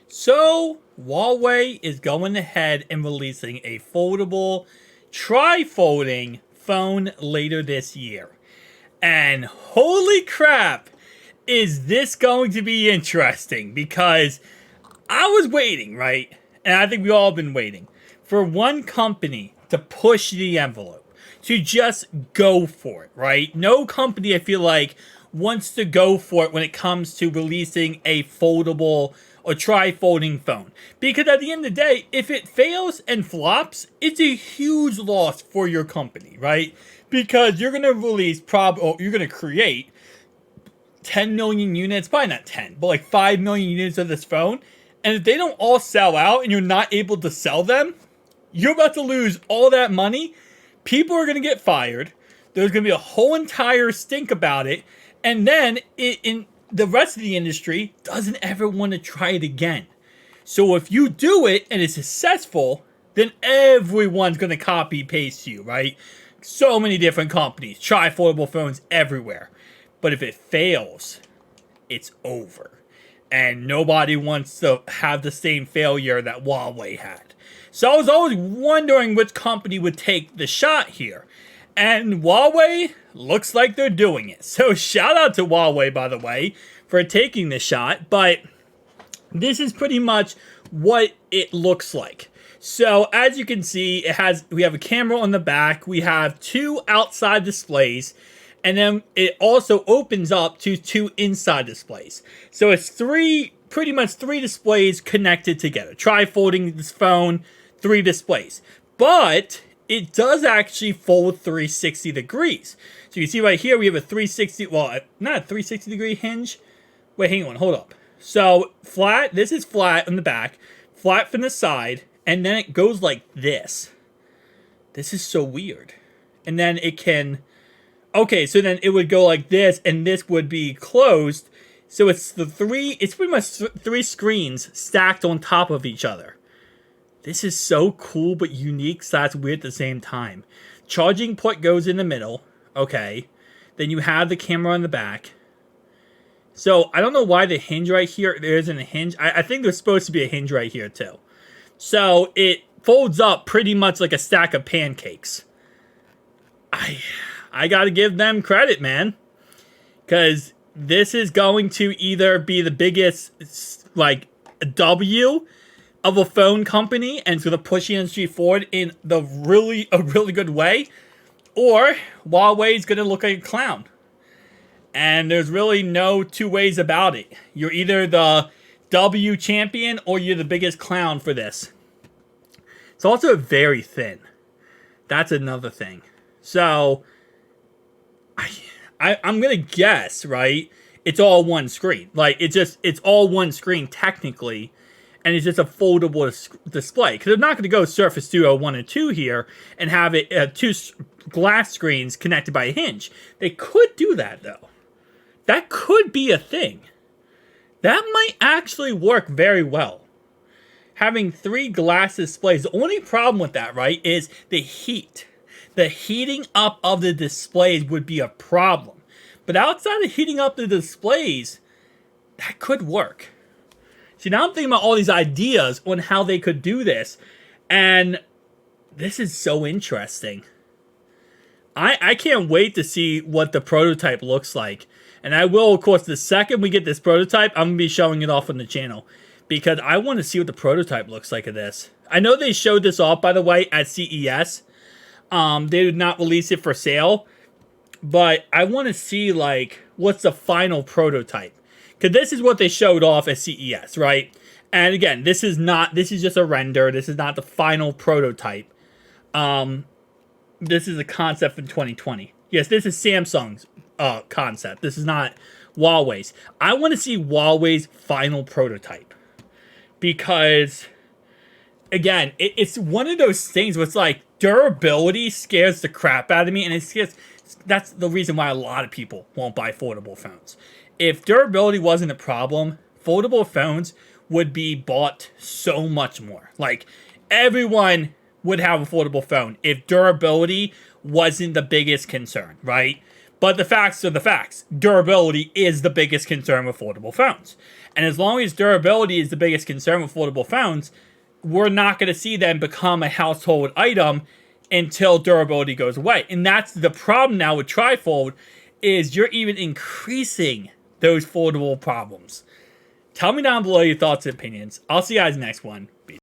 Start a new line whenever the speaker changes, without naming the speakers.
So, Huawei is going ahead and releasing a foldable, tri-folding phone later this year. And holy crap, is this going to be interesting? Because I was waiting, right? And I think we all been waiting for one company to push the envelope, to just go for it, right? No company, I feel like, wants to go for it when it comes to releasing a foldable or tri-folding phone. Because at the end of the day, if it fails and flops, it's a huge loss for your company, right? Because you're going to release or you're going to create 10 million units, probably not 10, but like 5 million units of this phone. And if they don't all sell out and you're not able to sell them, you're about to lose all that money. People are going to get fired. There's going to be a whole entire stink about it. And then in the rest of the industry doesn't ever want to try it again. So if you do it and it's successful, then everyone's going to copy paste you, right? So many different companies, tri-foldable phones everywhere. But if it fails, it's over. And nobody wants to have the same failure that Huawei had. So I was always wondering which company would take the shot here. And Huawei looks like they're doing it. So shout out to Huawei, by the way, for taking the shot. But this is pretty much what it looks like. So as you can see, we have a camera on the back. We have two outside displays. And then it also opens up to two inside displays. So it's pretty much three displays connected together. Tri-folding this phone, three displays. But it does actually fold 360 degrees. So you see right here, we have a 360, well, not a 360 degree hinge. Wait, hang on, hold up. So flat, this is flat on the back, flat from the side, and then it goes like this. This is so weird. And then it can, okay, so then it would go like this, and this would be closed. So it's pretty much three screens stacked on top of each other. This is so cool but unique, so that's weird at the same time. Charging port goes in the middle. Okay. Then you have the camera on the back. So I don't know why the hinge right here, there isn't a hinge. I think there's supposed to be a hinge right here too. So it folds up pretty much like a stack of pancakes. I gotta give them credit, man. Because this is going to either be the biggest, like, W of a phone company, and it's going to push the industry forward in a really good way, or Huawei is going to look like a clown. And there's really no two ways about it. You're either the W champion or you're the biggest clown for this. It's also very thin. That's another thing. So I'm going to guess, right? It's all one screen. Like, it's all one screen technically. And it's just a foldable display. Because they're not going to go Surface Duo 1 and 2 here and have it two glass screens connected by a hinge. They could do that, though. That could be a thing. That might actually work very well. Having three glass displays. The only problem with that, right, is the heat. The heating up of the displays would be a problem. But outside of heating up the displays, that could work. See, now I'm thinking about all these ideas on how they could do this. And this is so interesting. I can't wait to see what the prototype looks like. And I will, of course, the second we get this prototype, I'm going to be showing it off on the channel. Because I want to see what the prototype looks like of this. I know they showed this off, by the way, at CES. They did not release it for sale. But I want to see, like, what's the final prototype. Because this is what they showed off at CES, right? And again, this is just a render. This is not the final prototype. This is a concept from 2020. Yes, this is Samsung's concept. This is not Huawei's. I want to see Huawei's final prototype. Because, again, it's one of those things where it's like, durability scares the crap out of me. And that's the reason why a lot of people won't buy foldable phones. If durability wasn't a problem, foldable phones would be bought so much more. Like, everyone would have a foldable phone if durability wasn't the biggest concern, right? But the facts are the facts. Durability is the biggest concern with foldable phones. And as long as durability is the biggest concern with foldable phones, we're not going to see them become a household item until durability goes away. And that's the problem now with Trifold, is you're even increasing those foldable problems. Tell me down below your thoughts and opinions. I'll see you guys next one.